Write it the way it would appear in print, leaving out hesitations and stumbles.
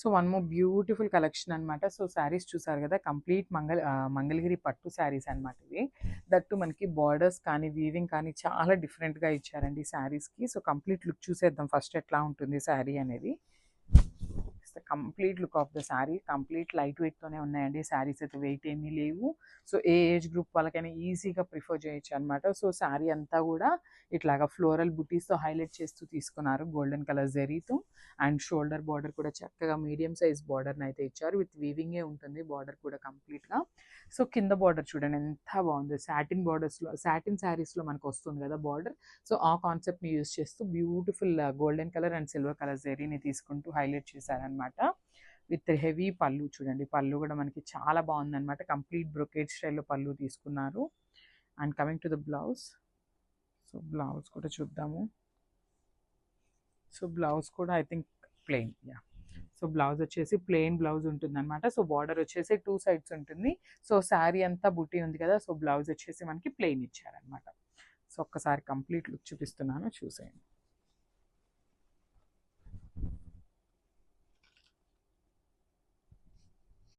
So one more beautiful collection అనమాట. So saris చూసారు కదా, కంప్లీట్ మంగళగిరి పట్టు శారీస్ అనమాట ఇవి. దట్టు మనకి బార్డర్స్ కానీ వీవింగ్ కానీ చాలా డిఫరెంట్గా ఇచ్చారండి శారీస్కి. సో కంప్లీట్ లుక్ చూసేద్దాం ఫస్ట్ ఎట్లా ఉంటుంది శారీ అనేది. Complete look of the sari complete light వెయిట్తోనే ఉన్నాయండి. శారీస్ అయితే వెయిట్ ఏమీ లేవు. సో ఏ ఏజ్ గ్రూప్ వాళ్ళకైనా ఈజీగా ప్రిఫర్ చేయొచ్చు అనమాట. సో శారీ అంతా కూడా ఇట్లాగా ఫ్లోరల్ బుటీస్తో హైలైట్ చేస్తూ తీసుకున్నారు గోల్డెన్ కలర్ జరీతో. అండ్ షోల్డర్ బార్డర్ కూడా చక్కగా మీడియం సైజ్ బార్డర్ని అయితే ఇచ్చారు. విత్ వీవింగే ఉంటుంది బార్డర్ కూడా కంప్లీట్గా. సో కింద బార్డర్ చూడండి ఎంత బాగుంది. సాటిన్ బార్డర్స్లో, సాటిన్ శారీస్లో మనకు వస్తుంది కదా బార్డర్. సో ఆ కాన్సెప్ట్ని యూజ్ చేస్తూ beautiful golden colour and silver colour జరీని తీసుకుంటూ హైలైట్ చేశారనమాట. విత్ హెవీ పళ్ళు చూడండి. పళ్ళు కూడా మనకి చాలా బాగుందన్నమాట. కంప్లీట్ బ్రొకేడ్ స్టైల్లో పళ్ళు తీసుకున్నారు. And coming to the blouse. So blouse కూడా చూద్దాము. సో బ్లౌజ్ కూడా I think plain. Yeah, so blouse వచ్చేసి ప్లెయిన్ బ్లౌజ్ ఉంటుంది అనమాట. సో బార్డర్ వచ్చేసి 2 సైడ్స్ ఉంటుంది. సో శారీ అంతా బుట్టి ఉంది కదా, సో బ్లౌజ్ వచ్చేసి మనకి ప్లెయిన్ ఇచ్చారనమాట. సో ఒక్కసారి కంప్లీట్ లుక్ చూపిస్తున్నాను, చూసేయండి.